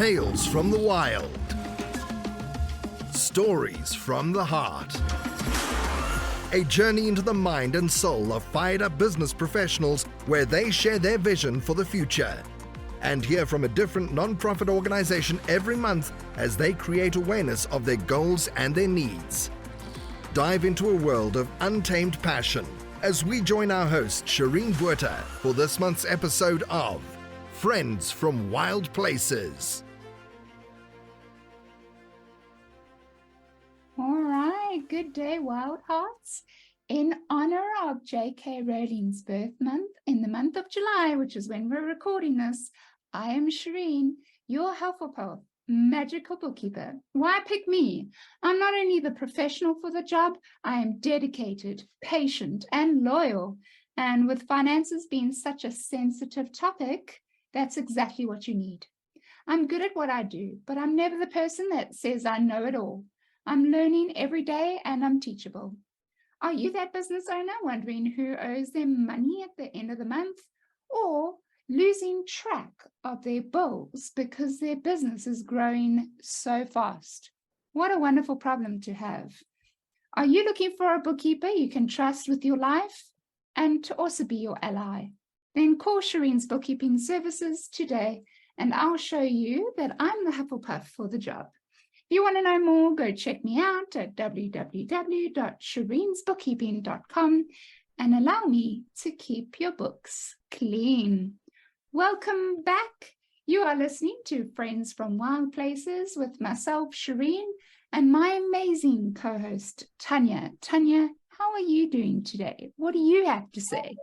Tales from the wild. Stories from the heart. A journey into the mind and soul of fired-up business professionals where they share their vision for the future. And hear from a different non-profit organization every month as they create awareness of their goals and their needs. Dive into a world of untamed passion as we join our host, Shireen Buerta, for this month's episode of Friends from Wild Places. All right, good day, Wild Hearts. In honor of J.K. Rowling's birth month, in the month of July, which is when we're recording this, I am Shireen, your Hufflepuff magical bookkeeper. Why pick me? I'm not only the professional for the job, I am dedicated, patient, and loyal. And with finances being such a sensitive topic, that's exactly what you need. I'm good at what I do, but I'm never the person that says I know it all. I'm learning every day and I'm teachable. Are you that business owner wondering who owes them money at the end of the month, or losing track of their bills because their business is growing so fast? What a wonderful problem to have. Are you looking for a bookkeeper you can trust with your life and to also be your ally? Then call Shireen's Bookkeeping Services today and I'll show you that I'm the Hufflepuff for the job. If you want to know more, go check me out at www.shireensbookkeeping.com and allow me to keep your books clean. Welcome back. You are listening to Friends from Wild Places with myself, Shireen, and my amazing co-host, Tanya. Tanya, how are you doing today? What do you have to say?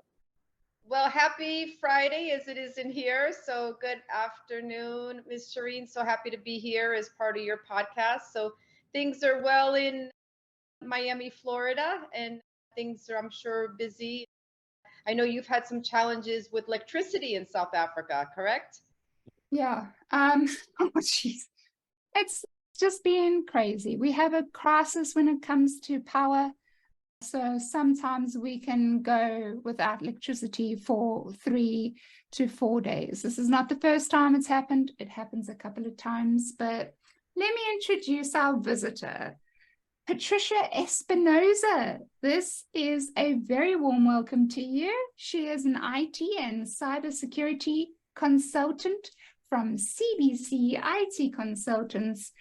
Well, happy Friday as it is in here. So good afternoon, Ms. Shireen. So happy to be here as part of your podcast. So things are well in Miami, Florida, and things are, I'm sure, busy. I know you've had some challenges with electricity in South Africa, correct? Yeah. Oh, geez. It's just been crazy. We have a crisis when it comes to power. So sometimes we can go without electricity for 3 to 4 days. This is not the first time it's happened. It happens a couple of times, but let me introduce our visitor, Patricia Espinosa. This is a very warm welcome to you. She is an IT and cybersecurity consultant from CBC IT Consultants,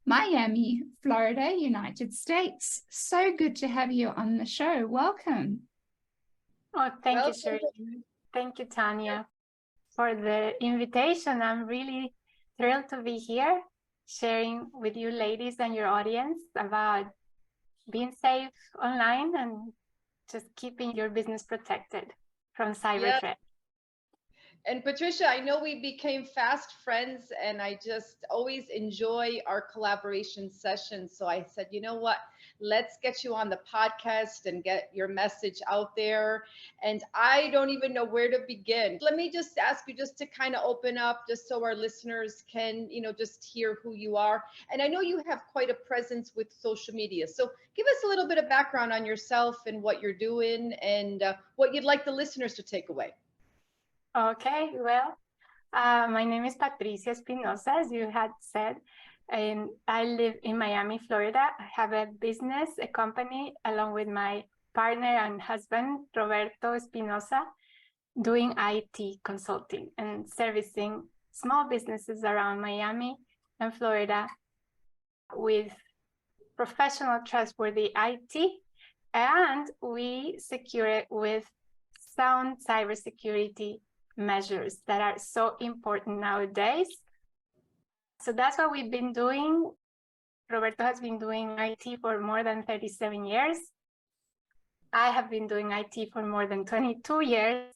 Miami, Florida, United States. So good to have you on the show. Welcome. Oh, thank you, Shireen. Thank you, Tanya, for the invitation. I'm really thrilled to be here, sharing with you ladies and your audience about being safe online and just keeping your business protected from cyber threats. And Patricia, I know we became fast friends and I just always enjoy our collaboration sessions. So I said, you know what, let's get you on the podcast and get your message out there. And I don't even know where to begin. Let me just ask you just to kind of open up just so our listeners can, just hear who you are. And I know you have quite a presence with social media. So give us a little bit of background on yourself and what you're doing and what you'd like the listeners to take away. Okay, well, my name is Patricia Espinosa, as you had said, and I live in Miami, Florida. I have a business, a company, along with my partner and husband, Roberto Espinosa, doing IT consulting and servicing small businesses around Miami and Florida with professional, trustworthy IT, and we secure it with sound cybersecurity measures that are so important nowadays. So that's what we've been doing. Roberto has been doing IT for more than 37 years. I have been doing IT for more than 22 years.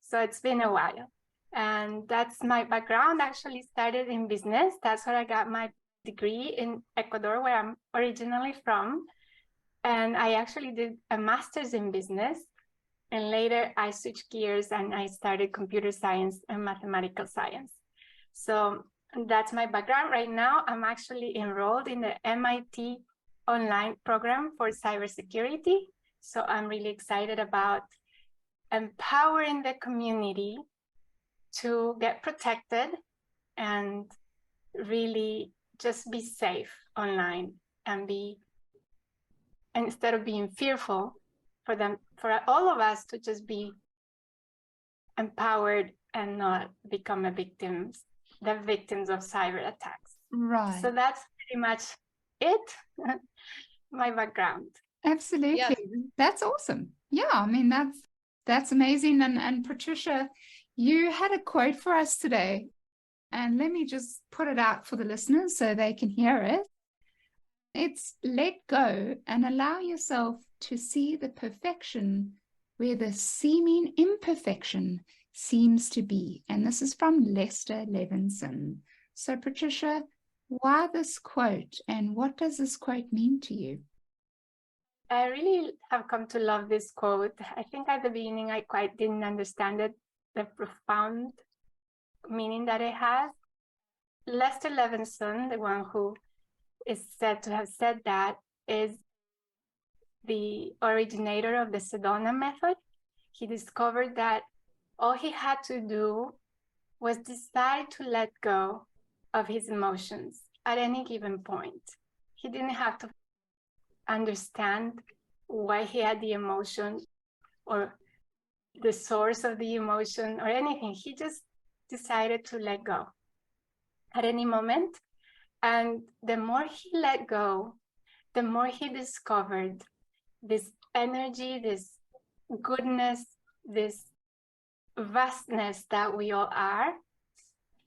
So it's been a while. And that's my background. Actually started in business. That's where I got my degree in Ecuador, where I'm originally from. And I actually did a master's in business. And later I switched gears and I started computer science and mathematical science. So that's my background. Right now, I'm actually enrolled in the MIT online program for cybersecurity. So I'm really excited about empowering the community to get protected and really just be safe online and instead of being fearful, for all of us to just be empowered and not become the victims of cyber attacks. Right. So that's pretty much it, my background. Absolutely. Yes. That's awesome. Yeah, I mean, that's amazing. And Patricia, you had a quote for us today, and let me just put it out for the listeners so they can hear it. It's let go and allow yourself to see the perfection where the seeming imperfection seems to be. And this is from Lester Levinson. So Patricia, why this quote, and what does this quote mean to you? I really have come to love this quote. I think at the beginning I quite didn't understand it, the profound meaning that it has. Lester Levinson, the one who is said to have said that, is the originator of the Sedona Method. He discovered that all he had to do was decide to let go of his emotions at any given point. He didn't have to understand why he had the emotion or the source of the emotion or anything. He just decided to let go at any moment. And the more he let go, the more he discovered this energy, this goodness, this vastness that we all are.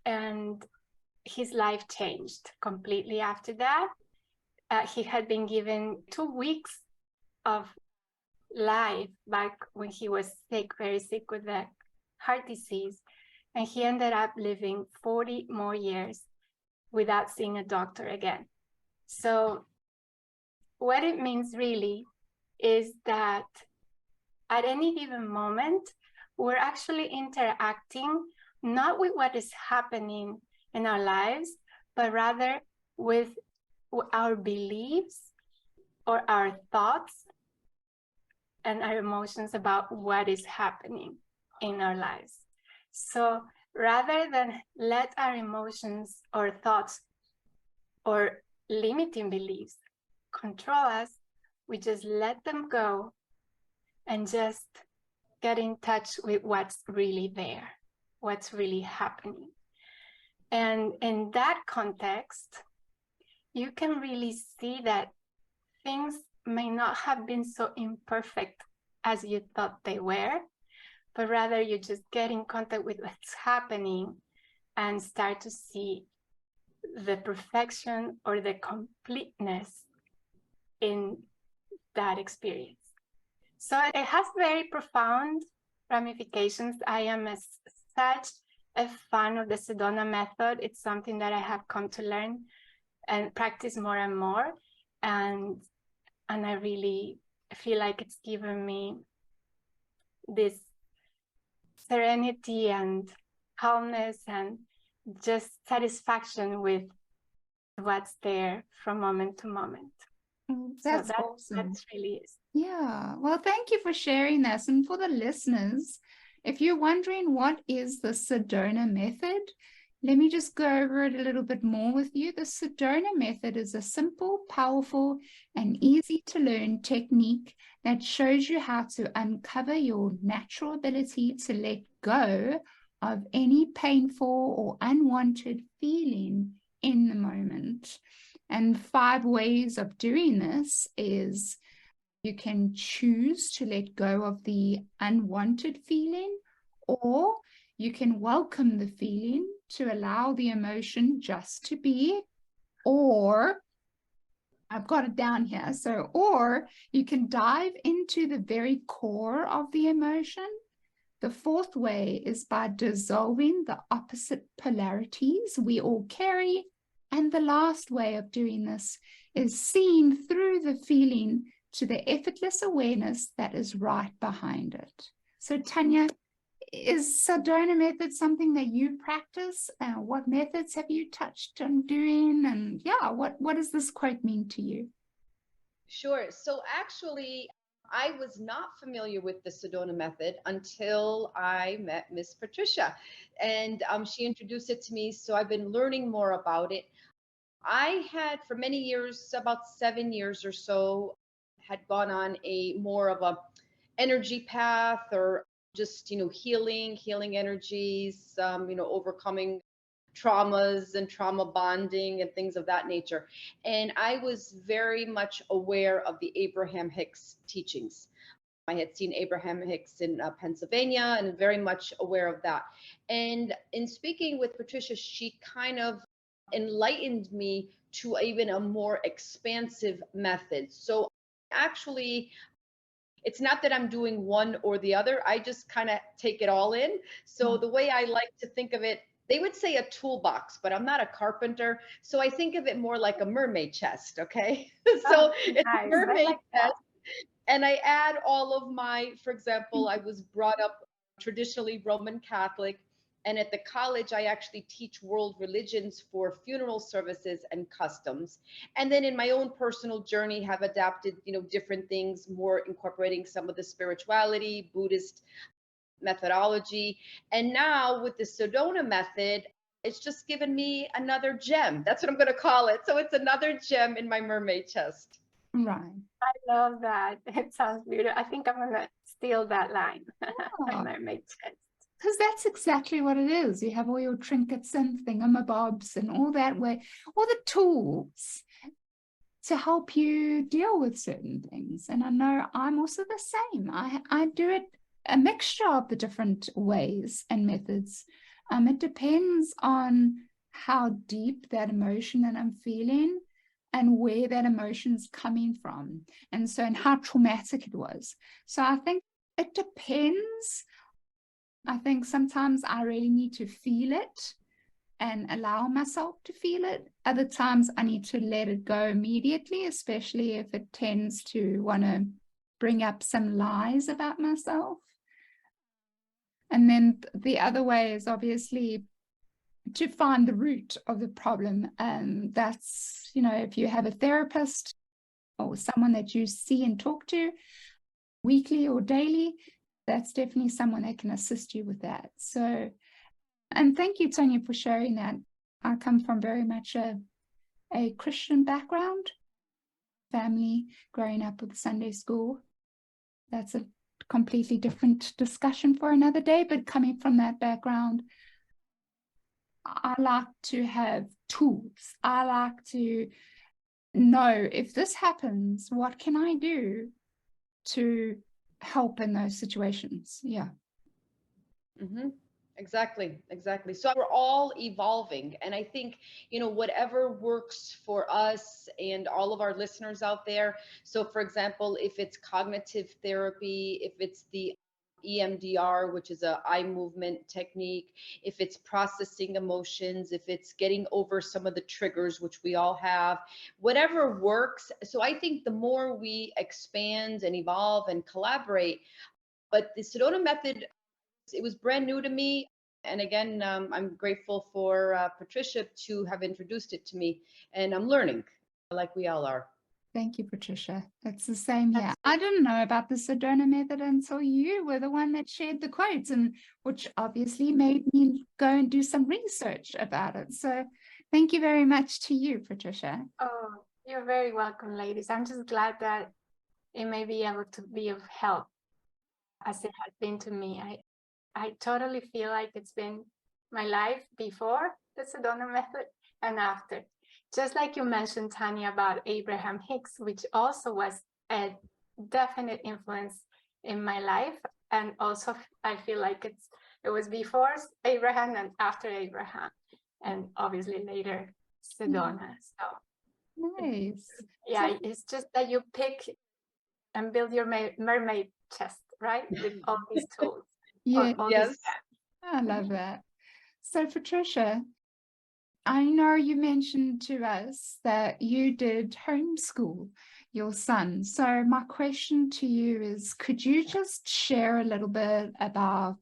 And his life changed completely after that. He had been given 2 weeks of life back when he was sick, very sick with the heart disease. And he ended up living 40 more years without seeing a doctor again. So what it means really is that at any given moment, we're actually interacting not with what is happening in our lives, but rather with our beliefs or our thoughts and our emotions about what is happening in our lives. So rather than let our emotions or thoughts or limiting beliefs control us, we just let them go and just get in touch with what's really there, what's really happening. And in that context, you can really see that things may not have been so imperfect as you thought they were, but rather you just get in contact with what's happening and start to see the perfection or the completeness in that experience. So it has very profound ramifications. I am such a fan of the Sedona Method. It's something that I have come to learn and practice more and more. And I really feel like it's given me this serenity and calmness and just satisfaction with what's there from moment to moment. That's so awesome. That's really is. Yeah. Well, thank you for sharing this. And for the listeners, if you're wondering what is the Sedona Method, let me just go over it a little bit more with you. The Sedona Method is a simple, powerful, and easy to learn technique that shows you how to uncover your natural ability to let go of any painful or unwanted feeling in the moment. And 5 ways of doing this is you can choose to let go of the unwanted feeling, or you can welcome the feeling to allow the emotion just to be, or I've got it down here. So, or you can dive into the very core of the emotion. The 4th way is by dissolving the opposite polarities we all carry. And the last way of doing this is seeing through the feeling to the effortless awareness that is right behind it. So Tanya, is Sedona Method something that you practice? What methods have you touched on doing? And yeah, what does this quote mean to you? Sure. So actually, I was not familiar with the Sedona Method until I met Miss Patricia, and she introduced it to me. So I've been learning more about it. I had for many years, about 7 years or so, had gone on a more of a energy path, or just healing energies, overcoming traumas and trauma bonding and things of that nature. And I was very much aware of the Abraham Hicks teachings. I had seen Abraham Hicks in Pennsylvania, and very much aware of that. And in speaking with Patricia, she kind of enlightened me to even a more expansive method. So actually, it's not that I'm doing one or the other. I just kind of take it all in. So the way I like to think of it, they would say a toolbox, but I'm not a carpenter. So I think of it more like a mermaid chest. Okay. So it's a mermaid chest. And I add all of my, for example, I was brought up traditionally Roman Catholic. And at the college, I actually teach world religions for funeral services and customs. And then in my own personal journey, have adapted, different things, more incorporating some of the spirituality, Buddhist methodology. And now with the Sedona Method, it's just given me another gem. That's what I'm going to call it. So it's another gem in my mermaid chest. Right. I love that. It sounds beautiful. I think I'm going to steal that line. Oh. Mermaid chest. Because that's exactly what it is. You have all your trinkets and thingamabobs and all that way, all the tools to help you deal with certain things. And I know I'm also the same. I do it a mixture of the different ways and methods. It depends on how deep that emotion that I'm feeling and where that emotion's coming from. And so, and how traumatic it was. So I think it depends. I think sometimes I really need to feel it and allow myself to feel it. Other times I need to let it go immediately, especially if it tends to want to bring up some lies about myself. And then the other way is obviously to find the root of the problem. And that's, if you have a therapist or someone that you see and talk to weekly or daily, that's definitely someone that can assist you with that. So, and thank you, Tonya, for sharing that. I come from very much a Christian background, family, growing up with Sunday school. That's a completely different discussion for another day, but coming from that background, I like to have tools. I like to know if this happens, what can I do to help in those situations? Yeah. Mm-hmm. Exactly. So we're all evolving. And I think, whatever works for us and all of our listeners out there. So for example, if it's cognitive therapy, if it's the EMDR, which is a eye movement technique, if it's processing emotions, if it's getting over some of the triggers, which we all have, whatever works. So I think the more we expand and evolve and collaborate, but the Sedona Method, it was brand new to me. And again, I'm grateful for Patricia to have introduced it to me, and I'm learning like we all are. Thank you, Patricia. It's the same here. I didn't know about the Sedona Method until you were the one that shared the quotes, and which obviously made me go and do some research about it. So thank you very much to you, Patricia. Oh, you're very welcome, ladies. I'm just glad that it may be able to be of help as it has been to me. I totally feel like it's been my life before the Sedona Method and after. Just like you mentioned, Tanya, about Abraham Hicks, which also was a definite influence in my life. And also I feel like it was before Abraham and after Abraham, and obviously later Sedona. So nice. Yeah, it's just that you pick and build your mermaid chest, right? With all these tools. Yeah. Yes. I love that. So Patricia, I know you mentioned to us that you did homeschool your son. So my question to you is, could you just share a little bit about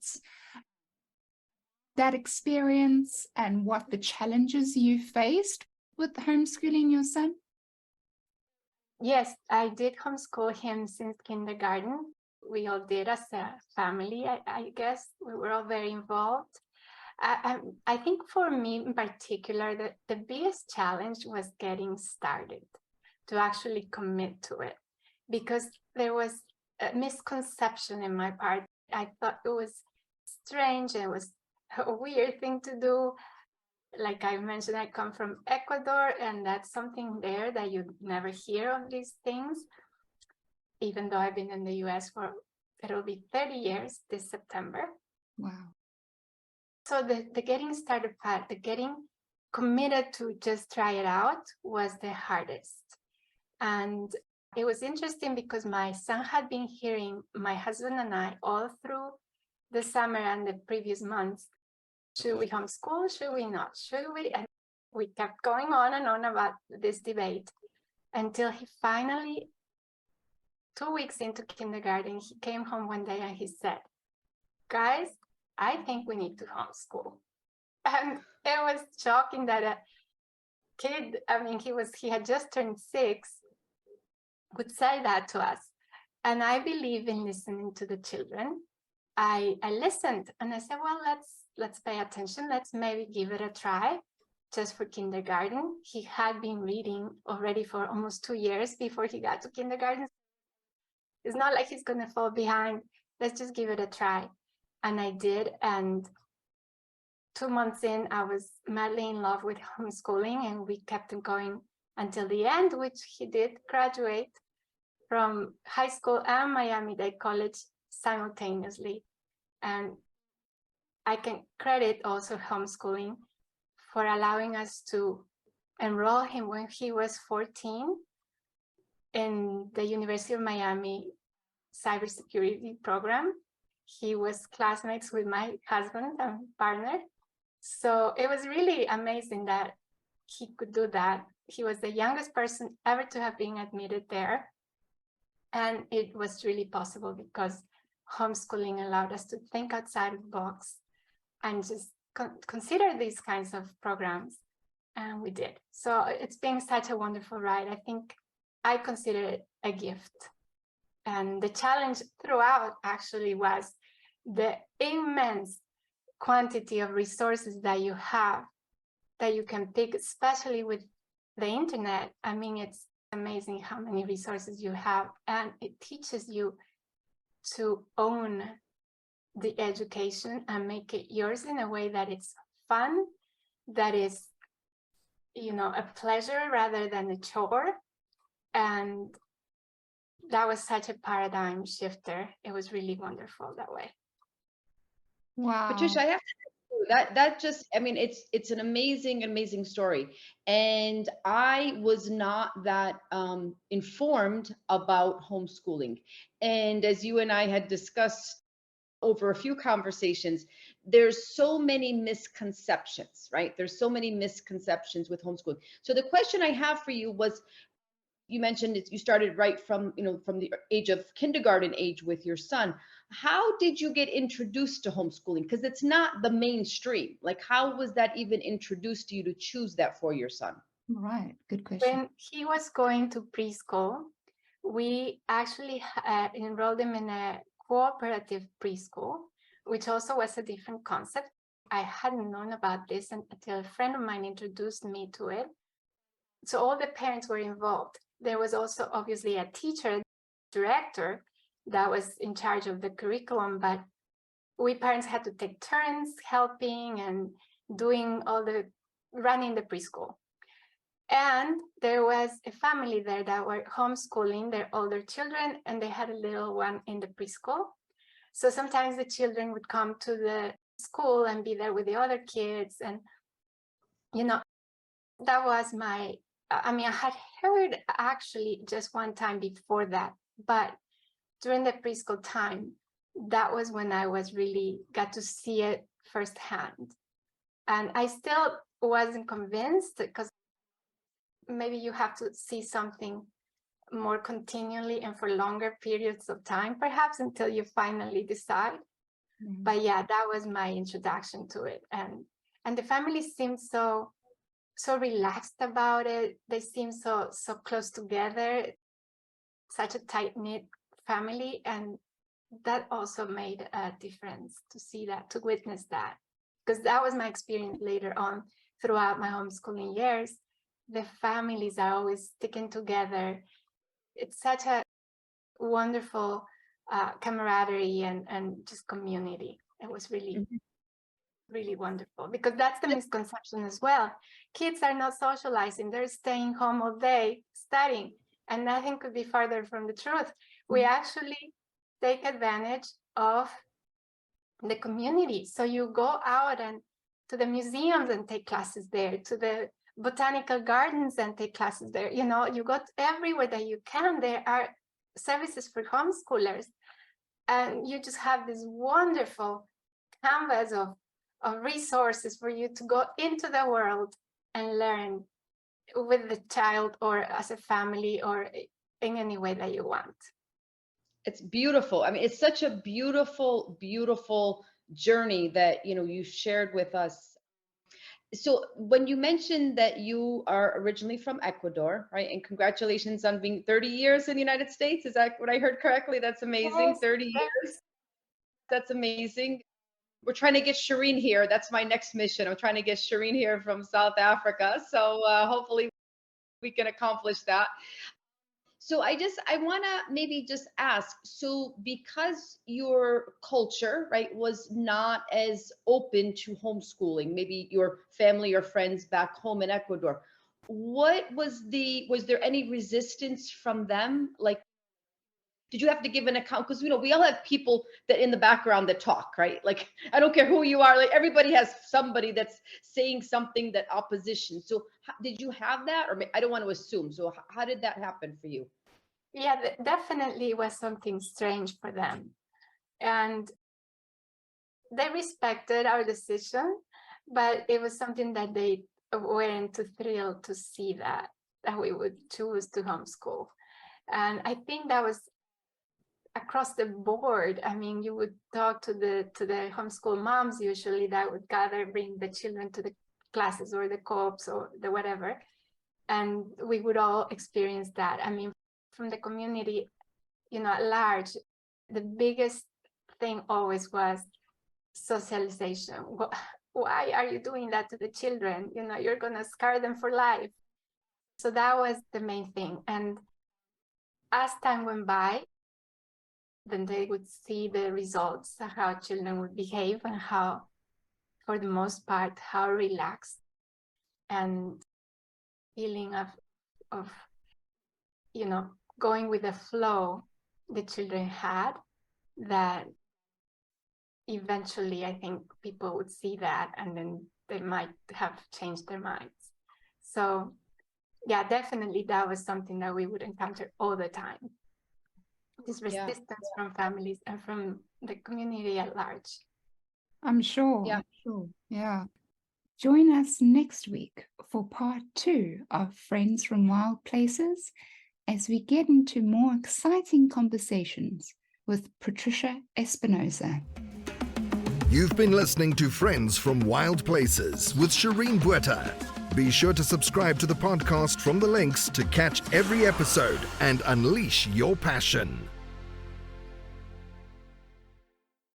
that experience and what the challenges you faced with homeschooling your son? Yes, I did homeschool him since kindergarten. We all did as a family, I guess. We were all very involved. I think for me in particular, the biggest challenge was getting started, to actually commit to it, because there was a misconception in my part. I thought it was strange, and it was a weird thing to do. Like I mentioned, I come from Ecuador, and that's something there that you never hear of these things, even though I've been in the US for, it'll be 30 years this September. Wow. So the getting started part, the getting committed to just try it out was the hardest. And it was interesting because my son had been hearing my husband and I all through the summer and the previous months, should we homeschool? Should we not? Should we? And we kept going on and on about this debate until he finally, 2 weeks into kindergarten, he came home one day and he said, guys, I think we need to homeschool. And it was shocking that a kid, I mean, he had just turned 6, would say that to us. And I believe in listening to the children. I listened and I said, well, let's pay attention. Let's maybe give it a try just for kindergarten. He had been reading already for almost 2 years before he got to kindergarten. It's not like he's going to fall behind. Let's just give it a try. And I did. And 2 months in, I was madly in love with homeschooling, and we kept it going until the end, which he did graduate from high school and Miami-Dade College simultaneously. And I can credit also homeschooling for allowing us to enroll him when he was 14 in the University of Miami Cybersecurity program. He was classmates with my husband and partner. So it was really amazing that he could do that. He was the youngest person ever to have been admitted there. And it was really possible because homeschooling allowed us to think outside of the box and just consider these kinds of programs. And we did. So it's been such a wonderful ride. I think I consider it a gift. And the challenge throughout actually was the immense quantity of resources that you have, that you can pick, especially with the internet. I mean, it's amazing how many resources you have, and it teaches you to own the education and make it yours in a way that it's fun, that is, you know, a pleasure rather than a chore. And that was such a paradigm shifter. It was really wonderful that way. Wow. Patricia, I have to that just, I mean, it's an amazing story. And I was not that informed about homeschooling. And as you and I had discussed over a few conversations, there's so many misconceptions, right? There's so many misconceptions with homeschooling. So the question I have for you was, you mentioned you started right from, from the age of kindergarten age with your son. How did you get introduced to homeschooling? Because it's not the mainstream. Like, how was that even introduced to you to choose that for your son? Right. Good question. When he was going to preschool, we actually enrolled him in a cooperative preschool, which also was a different concept. I hadn't known about this until a friend of mine introduced me to it. So all the parents were involved. There was also obviously a teacher, director, that was in charge of the curriculum, but we parents had to take turns helping and doing all the running the preschool. And there was a family there that were homeschooling their older children, and they had a little one in the preschool. So sometimes the children would come to the school and be there with the other kids. And, that was I had heard actually just one time before that, but during the preschool time, that was when I was really got to see it firsthand. And I still wasn't convinced, because maybe you have to see something more continually and for longer periods of time, perhaps, until you finally decide. Mm-hmm. But yeah, that was my introduction to it. And the family seemed so relaxed about it. They seemed so close together. such a tight-knit family, and that also made a difference to see that, to witness that, because that was my experience later on throughout my homeschooling years. The families are always sticking together. It's such a wonderful camaraderie and just community. It was really, really wonderful, because that's the misconception as well. Kids are not socializing, they're staying home all day studying, and nothing could be farther from the truth. We actually take advantage of the community. So you go out and to the museums and take classes there, to the botanical gardens and take classes there. You know, you go everywhere that you can. There are services for homeschoolers, and you just have this wonderful canvas of resources for you to go into the world and learn with the child or as a family or in any way that you want. It's beautiful. I mean, it's such a beautiful, beautiful journey that, you know, you shared with us. So when you mentioned that you are originally from Ecuador, right? And congratulations on being 30 years in the United States. Is that what I heard correctly? That's amazing. Yes, 30 years. That's amazing. We're trying to get Shireen here. That's my next mission. I'm trying to get Shireen here from South Africa. So hopefully we can accomplish that. So I want to maybe just ask, so because your culture, right, was not as open to homeschooling, maybe your family or friends back home in Ecuador, was there any resistance from them? Like, did you have to give an account? Because, you know, we all have people that in the background that talk, right? Like, I don't care who you are, like everybody has somebody that's saying something that opposition. So did you have that? Or I don't want to assume. So how did that happen for you? Yeah, definitely was something strange for them. And they respected our decision, but it was something that they weren't too thrilled to see that we would choose to homeschool. And I think that was across the board. I mean, you would talk to the homeschool moms usually that would gather, bring the children to the classes or the co-ops or the whatever. And we would all experience that. I mean, from the community, you know, at large, the biggest thing always was socialization. Why are you doing that to the children? You know, you're going to scar them for life. So that was the main thing. And as time went by, then they would see the results of how children would behave and how, for the most part, how relaxed and feeling of you know, going with the flow the children had, that eventually I think people would see that and then they might have changed their minds. So yeah, definitely that was something that we would encounter all the time. This resistance from families and from the community at large. I'm sure. Yeah. I'm sure. Yeah. Join us next week for part 2 of Friends from Wild Places as we get into more exciting conversations with Patricia Espinosa. You've been listening to Friends from Wild Places with Shireen Bueta. Be sure to subscribe to the podcast from the links to catch every episode and unleash your passion.